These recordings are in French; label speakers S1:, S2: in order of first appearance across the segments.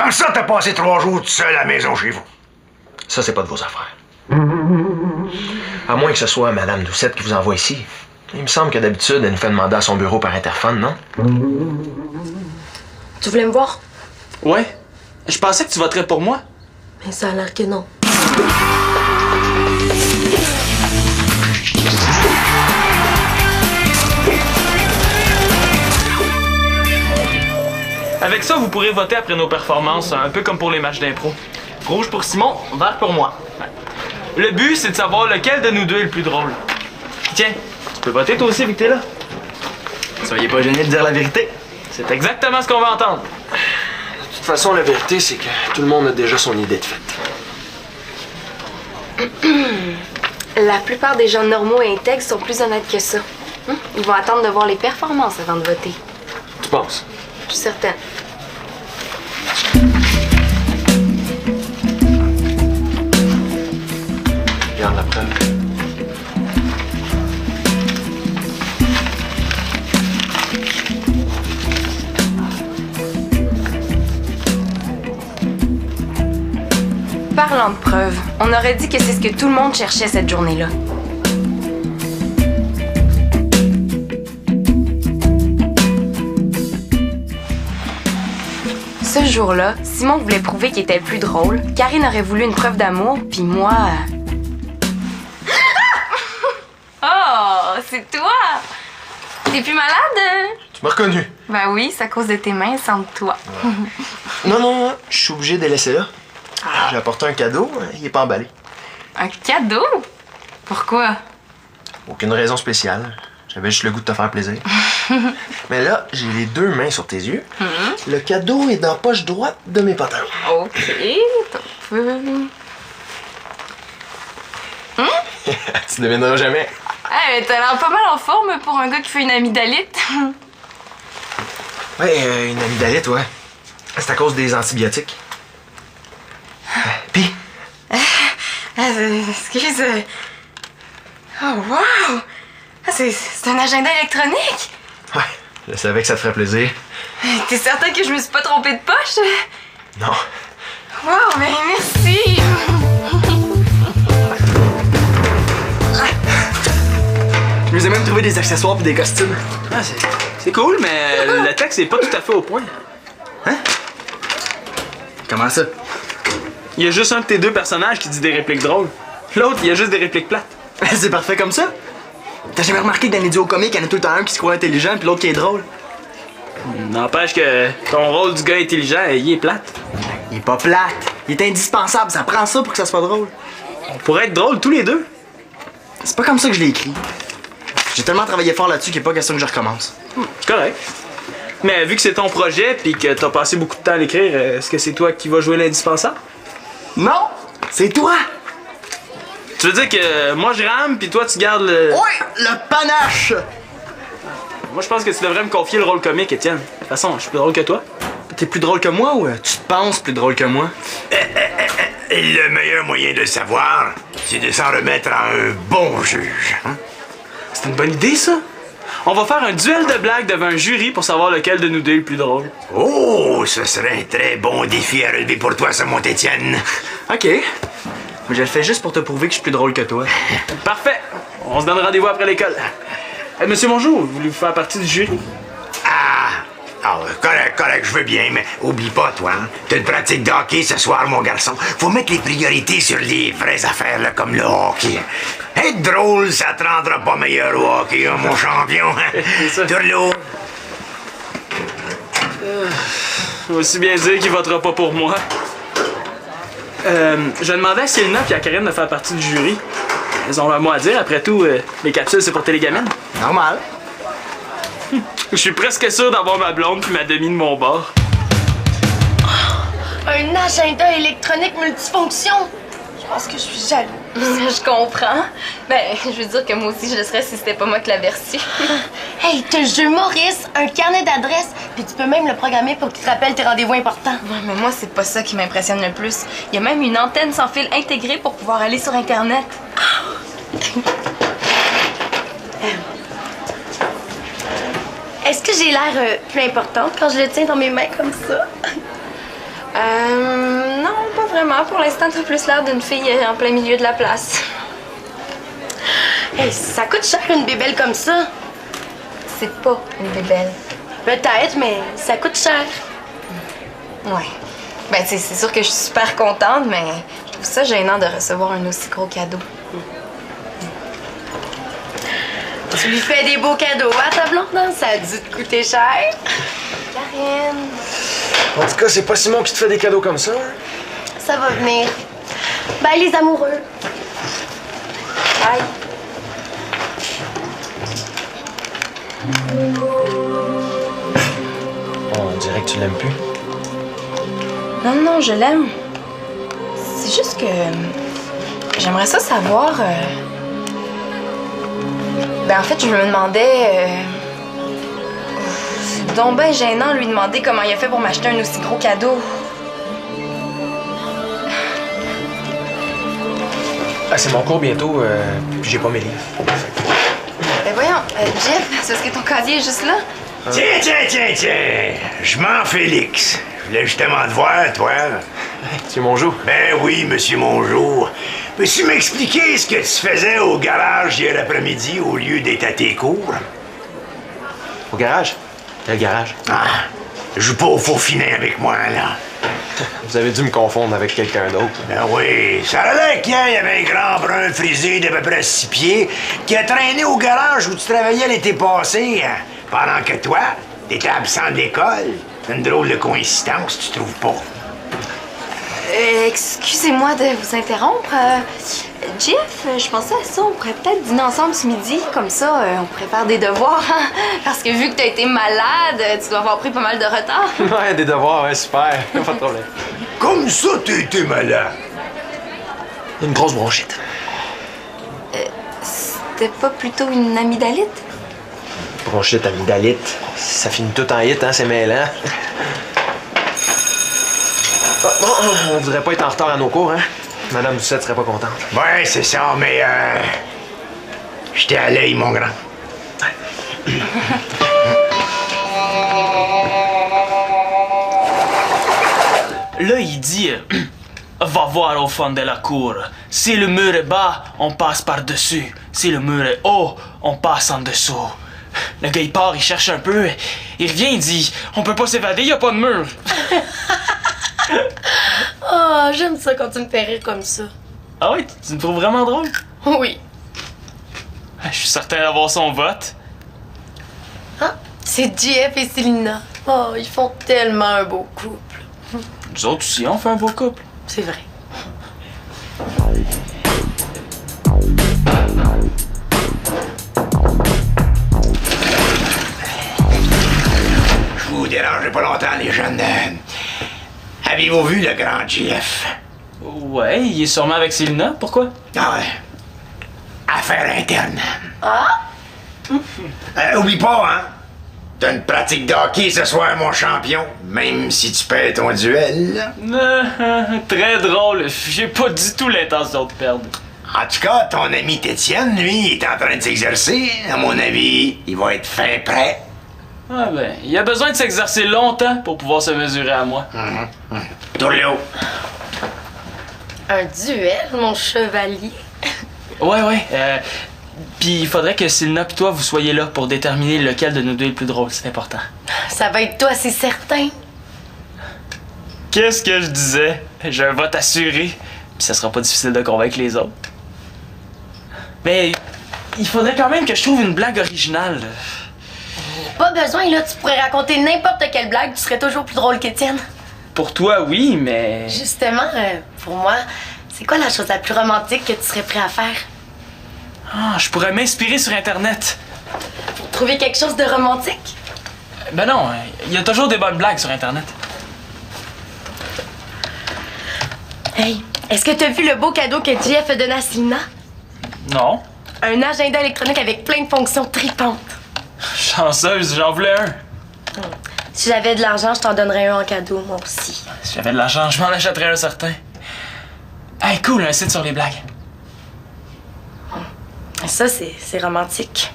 S1: Quand ça, t'as passé 3 jours tout seul à la maison chez vous?
S2: Ça, c'est pas de vos affaires. À moins que ce soit Madame Doucette qui vous envoie ici. Il me semble que d'habitude, elle nous fait demander à son bureau par interphone, non?
S3: Tu voulais me voir?
S4: Ouais. Je pensais que tu voterais pour moi.
S3: Mais ça a l'air que non.
S4: Avec ça, vous pourrez voter après nos performances, un peu comme pour les matchs d'impro. Rouge pour Simon, vert pour moi. Le but, c'est de savoir lequel de nous deux est le plus drôle. Tiens, tu peux voter toi aussi vu que t'es là.
S2: Soyez pas gênés de dire la vérité.
S4: C'est exactement ce qu'on va entendre.
S2: De toute façon, la vérité, c'est que tout le monde a déjà son idée de fait.
S3: La plupart des gens normaux et intègres sont plus honnêtes que ça. Ils vont attendre de voir les performances avant de voter.
S2: Tu penses?
S3: Je suis certaine.
S2: Regarde la preuve.
S3: Parlant de preuves, on aurait dit que c'est ce que tout le monde cherchait cette journée-là. Ce jour-là, Simon voulait prouver qu'il était le plus drôle, Karine aurait voulu une preuve d'amour, puis moi... Oh, c'est toi! T'es plus malade?
S2: Tu m'as reconnu.
S3: Ben oui, c'est à cause de tes mains sans toi.
S2: Non, je suis obligé de les laisser là. J'ai apporté un cadeau, il est pas emballé.
S3: Un cadeau? Pourquoi?
S2: Aucune raison spéciale. J'avais juste le goût de te faire plaisir. Mais là, j'ai les 2 mains sur tes yeux. Le cadeau est dans la poche droite de mes pantalons.
S3: OK, t'as peu...
S2: Tu devineras jamais.
S3: Hey, t'as l'air pas mal en forme pour un gars qui fait une amygdalite.
S2: Ouais, une amygdalite, ouais. C'est à cause des antibiotiques. Pis?
S3: Excuse. Oh, wow! Ah, c'est un agenda électronique?
S2: Ouais, je savais que ça te ferait plaisir.
S3: T'es certain que je me suis pas trompée de poche?
S2: Non.
S3: Wow, ben merci!
S5: Je nous ai même trouvé des accessoires et des costumes.
S4: Ah, c'est cool, mais le texte est pas tout à fait au point.
S5: Hein? Comment ça?
S4: Il y a juste un de tes 2 personnages qui dit des répliques drôles. L'autre, il y a juste des répliques plates.
S5: C'est parfait comme ça? T'as jamais remarqué que dans les duos comiques, il y en a tout le temps un qui se croit intelligent puis l'autre qui est drôle?
S4: N'empêche que ton rôle du gars intelligent, il est plate.
S5: Il est pas plate. Il est indispensable. Ça prend ça pour que ça soit drôle.
S4: On pourrait être drôles tous les 2.
S5: C'est pas comme ça que je l'ai écrit. J'ai tellement travaillé fort là-dessus qu'il n'est pas question que je recommence.
S4: C'est correct. Mais vu que c'est ton projet puis que t'as passé beaucoup de temps à l'écrire, est-ce que c'est toi qui vas jouer l'indispensable?
S5: Non! C'est toi!
S4: Tu veux dire que moi je rame puis toi tu gardes le...
S5: Ouais! Le panache!
S4: Moi je pense que tu devrais me confier le rôle comique, Étienne. De toute façon, je suis plus drôle que toi.
S5: T'es plus drôle que moi ou tu te penses plus drôle que moi?
S1: Le meilleur moyen de le savoir, c'est de s'en remettre à un bon juge. Hein?
S4: C'est une bonne idée, ça. On va faire un duel de blagues devant un jury pour savoir lequel de nous 2 est le plus drôle.
S1: Oh, ce serait un très bon défi à relever pour toi, ça, mon Étienne.
S5: OK. Mais je le fais juste pour te prouver que je suis plus drôle que toi.
S4: Parfait. On se donne rendez-vous après l'école. Monsieur, bonjour. Voulez-vous faire partie du jury?
S1: Correct, je veux bien, mais oublie pas, toi, hein? T'as une pratique de hockey ce soir, mon garçon. Faut mettre les priorités sur les vraies affaires, là, comme le hockey. Être drôle, ça te rendra pas meilleur au hockey, hein, mon champion. Turlot.
S4: Aussi bien dire qu'il votera pas pour moi. Je demandais à Célina et à Karine de faire partie du jury. Elles ont leur mot à dire. Après tout, les capsules, c'est pour télégamines.
S5: Normal.
S4: Je suis presque sûr d'avoir ma blonde puis ma demi de mon bord.
S6: Un agenda électronique multifonction. Je pense que je suis jaloux.
S3: Je comprends. Ben, je veux dire que moi aussi, je le serais si c'était pas moi qui l'avais reçu.
S6: Hey, t'as le jeu Maurice, un carnet d'adresses, puis tu peux même le programmer pour qu'il te rappelle tes rendez-vous importants.
S3: Ouais, mais moi, c'est pas ça qui m'impressionne le plus. Il y a même une antenne sans fil intégrée pour pouvoir aller sur Internet.
S6: Est-ce que j'ai l'air plus importante quand je le tiens dans mes mains comme ça?
S3: Non, pas vraiment. Pour l'instant, t'as plus l'air d'une fille en plein milieu de la place.
S6: Hey, ça coûte cher une bébelle comme ça.
S3: C'est pas une bébelle.
S6: Peut-être, mais ça coûte cher.
S3: Ouais. Ben, c'est sûr que je suis super contente, mais je trouve ça gênant de recevoir un aussi gros cadeau.
S6: Tu lui fais des beaux cadeaux à ta blonde, hein? Ça a dû te coûter cher.
S3: Karine.
S2: En tout cas, c'est pas Simon qui te fait des cadeaux comme ça. Hein?
S6: Ça va venir. Bye, les amoureux.
S3: Bye.
S2: On dirait que tu l'aimes plus.
S3: Non, non, je l'aime. C'est juste que j'aimerais ça savoir. Ben, en fait, je me demandais. C'est donc ben gênant lui demander comment il a fait pour m'acheter un aussi gros cadeau.
S2: Ah, c'est mon cours bientôt, puis j'ai pas mes livres.
S3: Ben voyons, Jeff, c'est parce que ton casier est juste là?
S1: Tiens! Je m'en Félix. Je voulais justement te voir, toi.
S2: C'est Mongeau.
S1: Ben oui, monsieur Mongeau. Peux-tu m'expliquer ce que tu faisais au garage hier après-midi au lieu d'être à tes cours?
S2: Au garage? Le garage.
S1: Ah, joue pas au faux finet avec moi, là.
S2: Vous avez dû me confondre avec quelqu'un d'autre.
S1: Ben oui, ça a l'air qu'hier, il y avait un grand brun frisé d'à peu près 6 pieds qui a traîné au garage où tu travaillais l'été passé, hein, pendant que toi, t'étais absent de l'école. C'est une drôle de coïncidence, tu trouves pas?
S3: Excusez-moi de vous interrompre. Jeff, je pensais à ça. On pourrait peut-être dîner ensemble ce midi. Comme ça, on pourrait faire des devoirs. Hein? Parce que vu que t'as été malade, tu dois avoir pris pas mal de retard.
S2: Ouais, des devoirs, ouais, super. Pas de problème.
S1: Comme ça, t'as été malade.
S2: Une grosse bronchite.
S3: C'était pas plutôt une amygdalite?
S2: Bronchite, amygdalite. Ça finit tout en hit, hein, c'est mêlant. Bon, on voudrait pas être en retard à nos cours, hein? Madame Doucette serait pas contente.
S1: Ouais, c'est ça, mais j'étais à l'œil, mon grand.
S4: Là, il dit va voir au fond de la cour. Si le mur est bas, on passe par-dessus. Si le mur est haut, on passe en dessous. Le gars, il part, il cherche un peu. Il revient, il dit on peut pas s'évader, y a pas de mur.
S6: Oh, j'aime ça quand tu me fais rire comme ça.
S4: Ah oui, tu me trouves vraiment drôle?
S6: Oui.
S4: Je suis certain d'avoir son vote.
S6: Ah, c'est Jeff et Célina. Oh, ils font tellement un beau couple.
S4: Nous autres aussi, on fait un beau couple.
S6: C'est vrai.
S1: Je vous dérangerai pas longtemps, les jeunes. Avez-vous vu le grand Jeff?
S4: Ouais, il est sûrement avec Célina. Pourquoi?
S1: Ah ouais. Affaire interne.
S6: Ah?
S1: Oublie pas, hein? T'as une pratique de hockey ce soir, mon champion. Même si tu perds ton duel.
S4: Très drôle. J'ai pas du tout l'intention de perdre.
S1: En tout cas, ton ami Tétienne, lui, il est en train de s'exercer. À mon avis, il va être fin prêt.
S4: Ah ben, il a besoin de s'exercer longtemps pour pouvoir se mesurer à moi.
S1: Tourleo.
S6: Un duel, mon chevalier.
S4: Ouais. Puis il faudrait que Célina et toi, vous soyez là pour déterminer lequel de nous deux est le plus drôle. C'est important.
S6: Ça va être toi, c'est certain.
S4: Qu'est-ce que je disais? J'ai un vote assuré. Puis ça sera pas difficile de convaincre les autres. Mais il faudrait quand même que je trouve une blague originale.
S6: Pas besoin, là. Tu pourrais raconter n'importe quelle blague, tu serais toujours plus drôle qu'Étienne.
S4: Pour toi, oui, mais...
S6: Justement, pour moi, c'est quoi la chose la plus romantique que tu serais prêt à faire?
S4: Ah, je pourrais m'inspirer sur Internet.
S6: Pour trouver quelque chose de romantique?
S4: Ben non, il y a toujours des bonnes blagues sur Internet.
S6: Hey, est-ce que t'as vu le beau cadeau que Jeff a donné à Célina?
S4: Non.
S6: Un agenda électronique avec plein de fonctions tripantes.
S4: Chanceuse, j'en voulais un.
S6: Si j'avais de l'argent, je t'en donnerais un en cadeau, moi aussi.
S4: Si j'avais de l'argent, je m'en achèterais un certain. Hey, cool, un site sur les blagues.
S6: Ça, c'est romantique.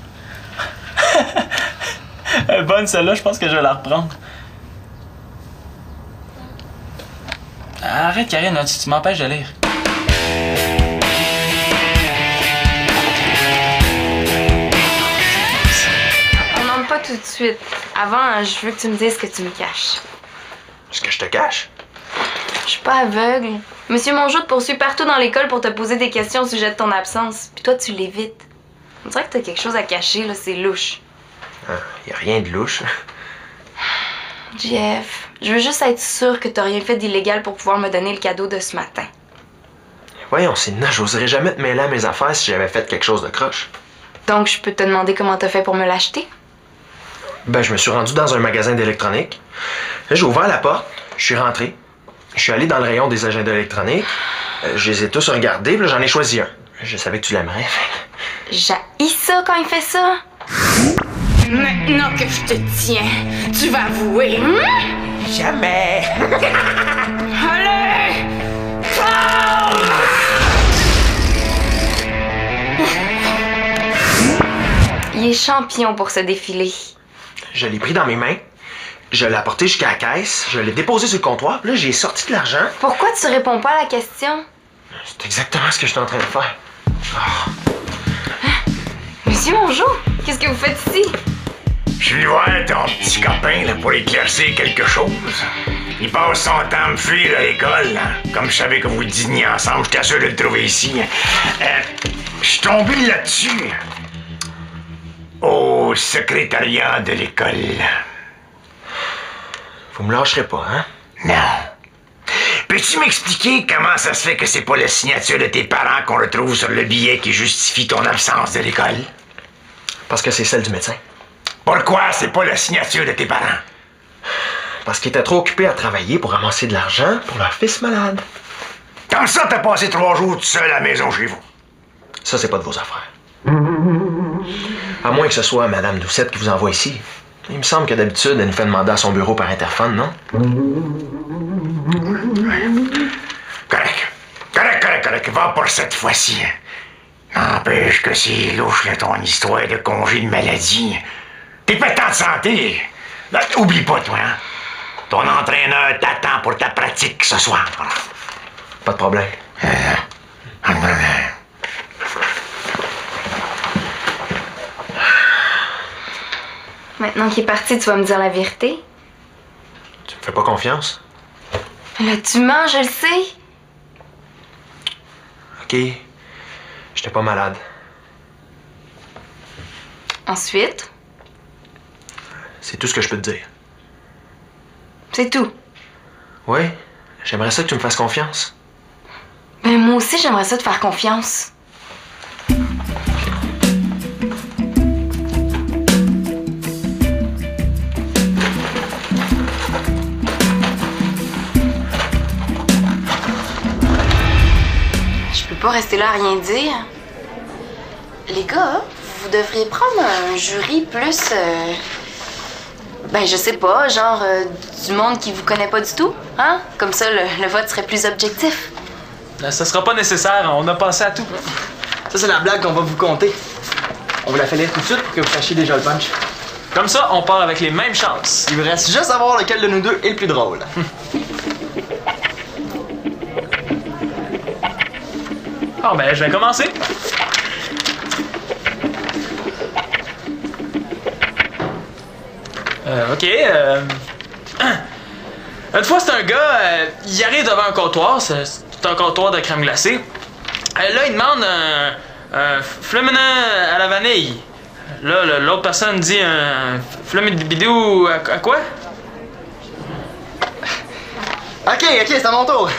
S4: Elle est bonne celle-là, je pense que je vais la reprendre. Arrête, Karine, là, tu m'empêches de lire.
S3: On n'entre pas tout de suite. Avant, je veux que tu me dises ce que tu me caches.
S2: Ce que je te cache?
S3: Je suis pas aveugle. Monsieur Mongeau te poursuit partout dans l'école pour te poser des questions au sujet de ton absence. Puis toi, tu l'évites. On dirait que t'as quelque chose à cacher, là, c'est louche.
S2: Y a rien de louche.
S3: Jeff, je veux juste être sûre que t'as rien fait d'illégal pour pouvoir me donner le cadeau de ce matin.
S2: Voyons, Sina, j'oserais jamais te mêler à mes affaires si j'avais fait quelque chose de croche.
S3: Donc, je peux te demander comment t'as fait pour me l'acheter?
S2: Ben, je me suis rendu dans un magasin d'électronique. Là, j'ai ouvert la porte, je suis rentré. Je suis allé dans le rayon des agendas électroniques. Je les ai tous regardés, puis là, j'en ai choisi un. Je savais que tu l'aimerais.
S3: J'haïs ça quand il fait ça. Maintenant que je te tiens, tu vas avouer,
S1: Jamais!
S3: Allez! Il est champion pour ce défilé.
S2: Je l'ai pris dans mes mains, je l'ai apporté jusqu'à la caisse, je l'ai déposé sur le comptoir, puis là, j'ai sorti de l'argent.
S3: Pourquoi tu réponds pas à la question?
S2: C'est exactement ce que j'étais en train de faire.
S3: Monsieur Mongeau, qu'est-ce que vous faites ici?
S1: Je suis venu voir ton petit copain là, pour éclaircir quelque chose. Il passe son temps à me fuir à l'école. Là. Comme je savais que vous dîniez ensemble, j'étais sûr de le trouver ici. Je suis tombé là-dessus. Au secrétariat de l'école.
S2: Vous me lâcherez pas, hein?
S1: Non. Peux-tu m'expliquer comment ça se fait que c'est pas la signature de tes parents qu'on retrouve sur le billet qui justifie ton absence de l'école?
S2: Parce que c'est celle du médecin.
S1: Pourquoi c'est pas la signature de tes parents?
S2: Parce qu'ils étaient trop occupés à travailler pour ramasser de l'argent pour leur fils malade.
S1: Comme ça, t'as passé 3 jours tout seul à la maison chez vous.
S2: Ça, c'est pas de vos affaires. À moins que ce soit Madame Doucette qui vous envoie ici. Il me semble que d'habitude, elle nous fait demander à son bureau par interphone, non?
S1: Correct. Va pour cette fois-ci. N'empêche que c'est louche, là, ton histoire de congé de maladie. T'es pétant de santé. Là, oublie pas, toi, hein? Ton entraîneur t'attend pour ta pratique ce soir.
S2: Pas de problème.
S3: Maintenant qu'il est parti, tu vas me dire la vérité?
S2: Tu me fais pas confiance?
S3: Là, tu mens, je le sais.
S2: OK. J'étais pas malade.
S3: Ensuite,
S2: C'est tout ce que je peux te dire.
S3: c'est tout.
S2: Oui? J'aimerais ça que tu me fasses confiance.
S3: Ben, moi aussi, j'aimerais ça te faire confiance. Je peux pas rester là à rien dire. Les gars, vous devriez prendre un jury plus... Ben, je sais pas, genre du monde qui vous connaît pas du tout, hein? Comme ça, le vote serait plus objectif.
S4: Ça sera pas nécessaire, on a passé à tout.
S5: Ça, c'est la blague qu'on va vous conter. On vous la fait lire tout de suite pour que vous sachiez déjà le punch.
S4: Comme ça, on part avec les mêmes chances.
S5: Il vous reste juste à voir lequel de nous deux est le plus drôle.
S4: Bon, ben, je vais commencer. OK. Une fois, c'est un gars, il arrive devant un comptoir, c'est un comptoir de crème glacée. Là, il demande un fluminant à la vanille. Là, l'autre personne dit un flumidibidou à quoi?
S5: OK, c'est à mon tour.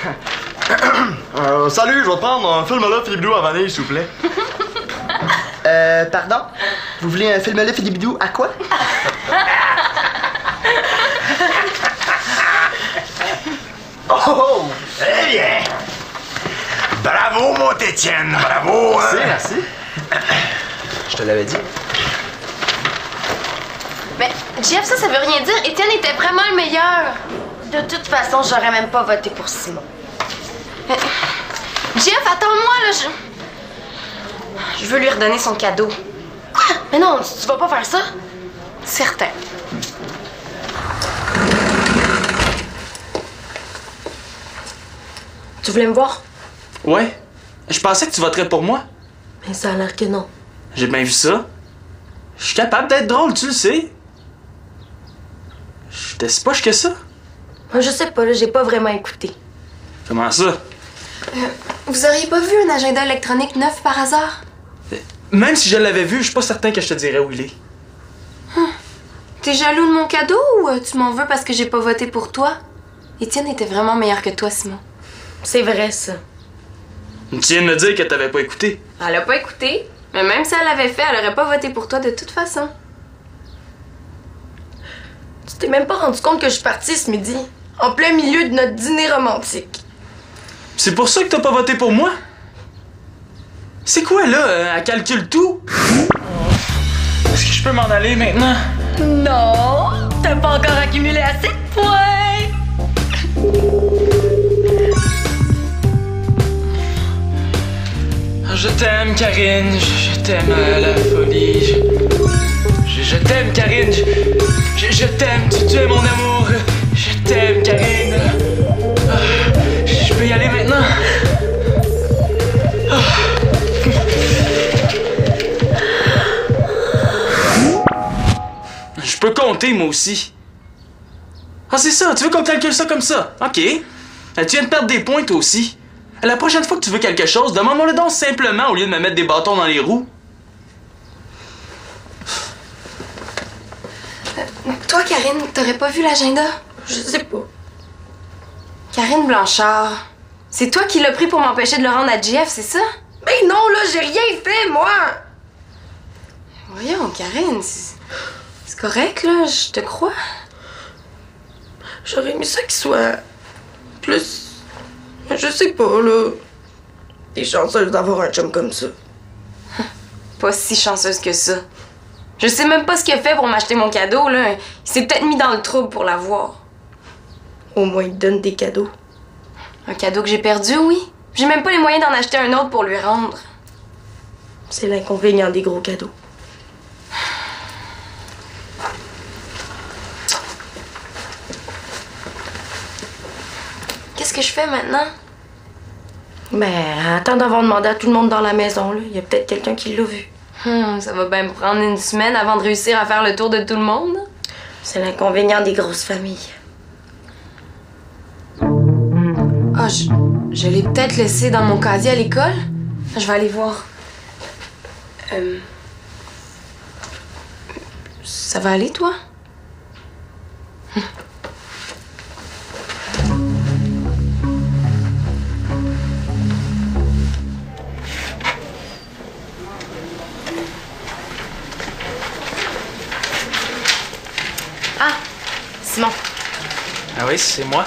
S5: Salut, je vais te prendre un film là Philibidou à vanille, s'il vous plaît. Pardon? Vous voulez un film là Philibidou à quoi? Oh!
S1: Eh bien! Bravo, mon Étienne, bravo! Hein?
S5: Merci. Je te l'avais dit.
S6: Mais, Jeff, ça veut rien dire. Étienne était vraiment le meilleur. De toute façon, j'aurais même pas voté pour Simon.
S3: Jeff, attends-moi, là, je veux lui redonner son cadeau.
S6: Quoi? Mais non, tu vas pas faire ça?
S3: Certain.
S7: Tu voulais me voir?
S5: Ouais. Je pensais que tu voterais pour moi.
S7: Mais ça a l'air que non.
S5: J'ai bien vu ça. Je suis capable d'être drôle, tu le sais. J'étais si poche que ça.
S7: Moi, je sais pas, là, j'ai pas vraiment écouté.
S5: Comment ça?
S3: Vous auriez pas vu un agenda électronique neuf par hasard?
S5: Même si je l'avais vu, je suis pas certain que je te dirais où il est.
S3: T'es jaloux de mon cadeau ou tu m'en veux parce que j'ai pas voté pour toi? Étienne était vraiment meilleur que toi, Simon.
S7: C'est vrai, ça.
S5: Tu viens de me dire que t'avais pas écouté.
S3: Elle a pas écouté, mais même si elle l'avait fait, elle aurait pas voté pour toi de toute façon.
S7: Tu t'es même pas rendu compte que je suis partie ce midi, en plein milieu de notre dîner romantique.
S5: C'est pour ça que t'as pas voté pour moi? C'est quoi, là? Elle calcule tout?
S4: Est-ce que je peux m'en aller maintenant?
S7: Non! T'as pas encore accumulé assez de points!
S4: Je t'aime, Karine. Je t'aime à la folie. Je t'aime, Karine. Je t'aime. Tu es mon amour. Je t'aime, Karine. Je peux y aller maintenant?
S5: Je peux compter, moi aussi. Ah, c'est ça, tu veux qu'on calcule ça comme ça? OK. Tu viens de perdre des points, toi aussi. La prochaine fois que tu veux quelque chose, demande-moi-le donc simplement au lieu de me mettre des bâtons dans les roues.
S3: Toi, Karine, t'aurais pas vu l'agenda?
S7: Je sais pas.
S3: Karine Blanchard, c'est toi qui l'as pris pour m'empêcher de le rendre à JF, c'est ça?
S7: Mais non, là, j'ai rien fait, moi!
S3: Voyons, Karine, c'est correct, là, je te crois.
S7: J'aurais aimé ça qu'il soit plus... Je sais pas, là. T'es chanceuse d'avoir un chum comme ça.
S3: Pas si chanceuse que ça. Je sais même pas ce qu'il a fait pour m'acheter mon cadeau, là. Il s'est peut-être mis dans le trouble pour l'avoir.
S7: Au moins, il te donne des cadeaux.
S3: Un cadeau que j'ai perdu, oui. J'ai même pas les moyens d'en acheter un autre pour lui rendre.
S7: C'est l'inconvénient des gros cadeaux.
S3: Qu'est-ce que je fais maintenant?
S7: Ben, attends d'avoir demandé à tout le monde dans la maison, là. Il y a peut-être quelqu'un qui l'a vu.
S3: Ça va bien me prendre une semaine avant de réussir à faire le tour de tout le monde.
S7: C'est l'inconvénient des grosses familles.
S3: Ah, je l'ai peut-être laissé dans mon casier à l'école. Je vais aller voir. Ça va aller, toi?
S7: Ah! Simon,
S4: Ah oui, c'est moi.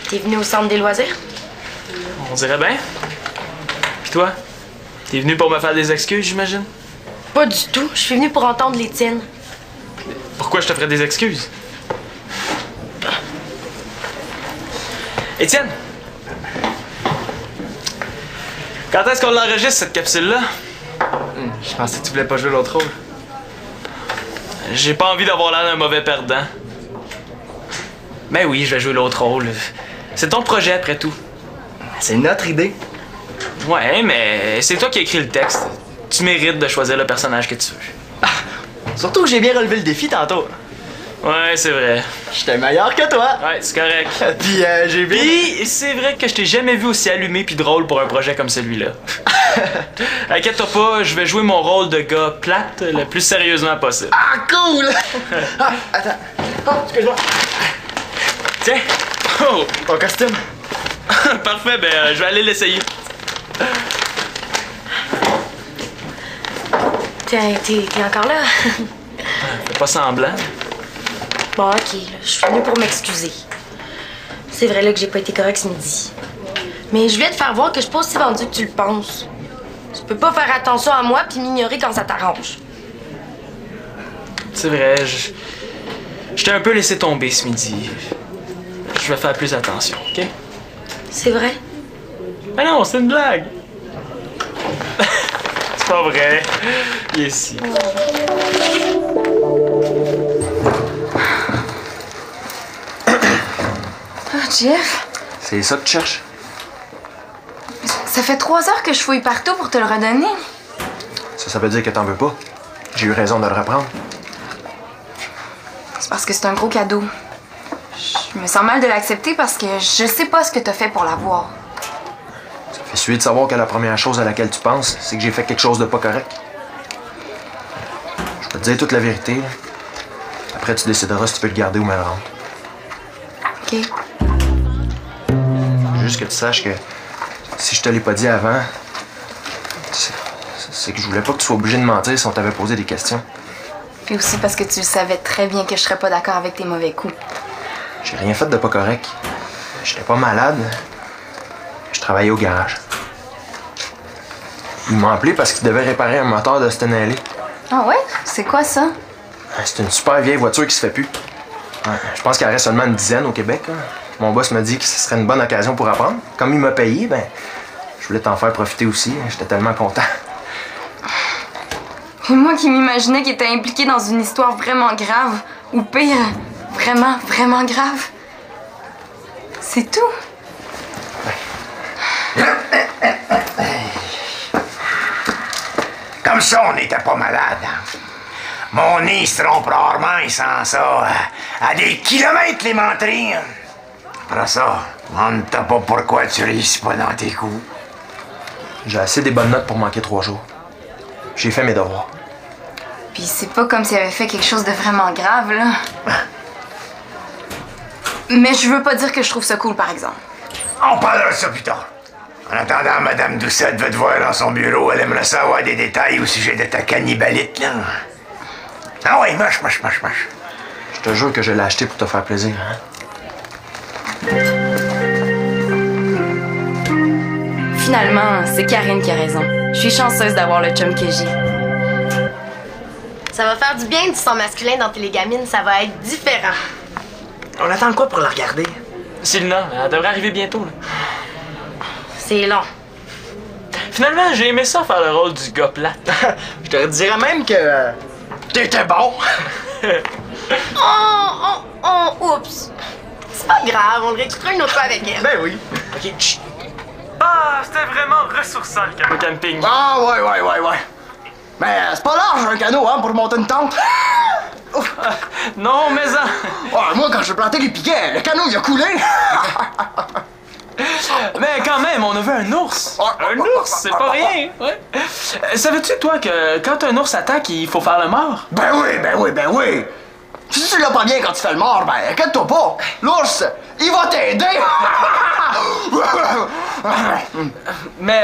S7: t'es venu au centre des loisirs?
S4: On dirait bien. Puis toi? T'es venu pour me faire des excuses, j'imagine?
S7: Pas du tout. Je suis venue pour entendre les tiennes.
S4: Pourquoi je te ferais des excuses? Étienne! Quand est-ce qu'on l'enregistre, cette capsule-là? Je pensais que tu voulais pas jouer l'autre rôle. J'ai pas envie d'avoir l'air d'un mauvais perdant. Ben oui, je vais jouer l'autre rôle. C'est ton projet, après tout.
S5: C'est notre idée.
S4: Ouais, mais c'est toi qui as écrit le texte. Tu mérites de choisir le personnage que tu veux.
S5: Surtout que j'ai bien relevé le défi tantôt.
S4: Ouais, c'est vrai.
S5: J'étais meilleur que toi.
S4: Ouais, c'est correct.
S5: Puis j'ai bien...
S4: Puis, c'est vrai que je t'ai jamais vu aussi allumé puis drôle pour un projet comme celui-là. Inquiète-toi pas, je vais jouer mon rôle de gars plate le plus sérieusement possible.
S5: Ah, cool! Ah, attends. Oh, excuse-moi.
S4: Tiens! Oh!
S5: Ton costume.
S4: Parfait, ben je vais aller l'essayer.
S7: Tiens, t'es encore là?
S4: Fais pas semblant.
S7: Bon, ok, là, je suis venue pour m'excuser. C'est vrai là que j'ai pas été correcte ce midi. Mais je voulais te faire voir que je suis pas aussi vendue que tu le penses. Tu peux pas faire attention à moi puis m'ignorer quand ça t'arrange.
S4: C'est vrai, je t'ai un peu laissé tomber ce midi. Je vais faire plus attention, ok?
S7: C'est vrai?
S4: Mais non, c'est une blague! C'est pas vrai. Il est ici.
S3: Ah, Jeff?
S2: C'est ça que tu cherches?
S3: Ça fait 3 heures que je fouille partout pour te le redonner.
S2: Ça veut dire que t'en veux pas. J'ai eu raison de le reprendre.
S3: C'est parce que c'est un gros cadeau. Je me sens mal de l'accepter parce que je sais pas ce que t'as fait pour l'avoir.
S2: Ça fait suer de savoir que la première chose à laquelle tu penses, c'est que j'ai fait quelque chose de pas correct. Je vais te dire toute la vérité. Là. Après, tu décideras si tu peux le garder ou me le rendre.
S3: OK.
S2: Juste que tu saches que si je te l'ai pas dit avant, c'est que je voulais pas que tu sois obligé de mentir si on t'avait posé des questions.
S3: Puis aussi parce que tu savais très bien que je serais pas d'accord avec tes mauvais coups.
S2: J'ai rien fait de pas correct. J'étais pas malade. Je travaillais au garage. Ils m'ont appelé parce qu'ils devaient réparer un moteur de Stenelli.
S3: Ah ouais? C'est quoi ça?
S2: C'est une super vieille voiture qui se fait plus. Ouais, je pense qu'il en reste seulement une dizaine au Québec. Là. Mon boss m'a dit que ce serait une bonne occasion pour apprendre. Comme il m'a payé, ben, je voulais t'en faire profiter aussi. J'étais tellement content.
S3: Et moi qui m'imaginais qu'il était impliqué dans une histoire vraiment grave, ou pire, vraiment, vraiment grave. C'est tout.
S1: Comme ça, on n'était pas malade. Hein? Mon nez se trompe rarement, il sent ça à des kilomètres les menteries. Après ça, demande-toi pas pourquoi tu réussis pas dans tes coups.
S2: J'ai assez des bonnes notes pour manquer 3 jours. J'ai fait mes devoirs.
S3: Puis c'est pas comme s'il avait fait quelque chose de vraiment grave, là. Mais je veux pas dire que je trouve ça cool, par exemple.
S1: On parlera de ça plus tard. En attendant, Madame Doucette veut te voir dans son bureau. Elle aimerait savoir des détails au sujet de ta cannibalite, là. Ah ouais, mâche.
S2: Je te jure que je l'ai acheté pour te faire plaisir, hein?
S3: Finalement, c'est Karine qui a raison. Je suis chanceuse d'avoir le chum que j'ai.
S6: Ça va faire du bien du son masculin dans Télégamine, ça va être différent.
S5: On attend quoi pour la regarder?
S4: Sylvina, elle devrait arriver bientôt. Là.
S6: C'est long.
S4: Finalement, j'ai aimé ça faire le rôle du gars plate.
S5: Je te dirais même que t'étais bon.
S6: Oups. C'est pas grave, on le réécoutera une autre fois avec elle.
S5: Ben oui.
S4: Ok, chut. Ah, c'était vraiment ressourçant le camping.
S5: Ah ouais. Mais c'est pas large un canot, hein, pour monter une tente.
S4: Non, mais ça.
S5: Ouais, moi, quand j'ai planté les piquets, le canot, il a coulé.
S4: Mais quand même, on a vu un ours. Un ours, c'est pas rien. Ouais. Savais-tu, toi, que quand un ours attaque, il faut faire le mort?
S5: Ben oui. Si tu l'as pas bien quand tu fais le mort, ben inquiète-toi pas. L'ours, il va t'aider.
S4: Mais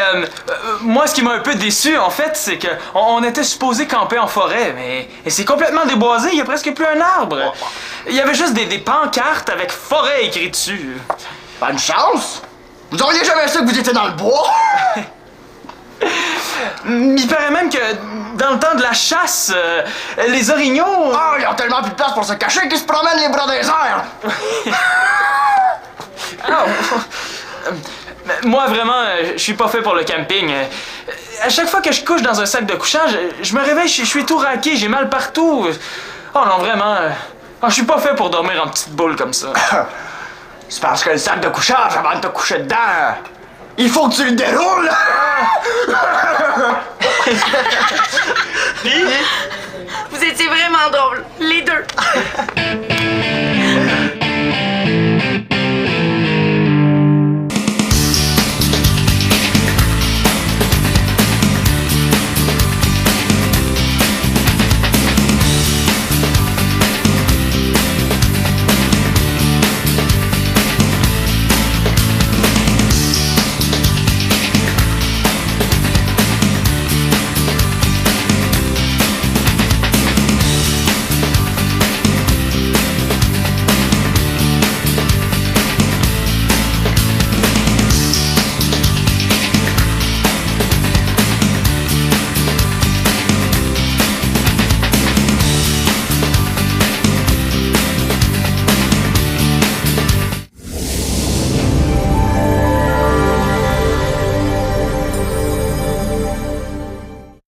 S4: moi, ce qui m'a un peu déçu, en fait, c'est que on était supposé camper en forêt, mais c'est complètement déboisé, il y a presque plus un arbre. Il y avait juste des pancartes avec forêt écrit dessus.
S5: Bonne chance. Vous auriez jamais su que vous étiez dans le bois.
S4: Il paraît même que dans le temps de la chasse, les orignaux...
S5: Ah, ils ont tellement plus de place pour se cacher qu'ils se promènent les bras des airs.
S4: Moi, vraiment, je suis pas fait pour le camping. À chaque fois que je couche dans un sac de couchage, je me réveille, je suis tout raqué, j'ai mal partout. Oh non, vraiment, je suis pas fait pour dormir en petite boule comme ça.
S5: C'est parce que le sac de couchage, avant de te coucher dedans, il faut que tu le déroules.
S6: Vous étiez vraiment drôles, les deux.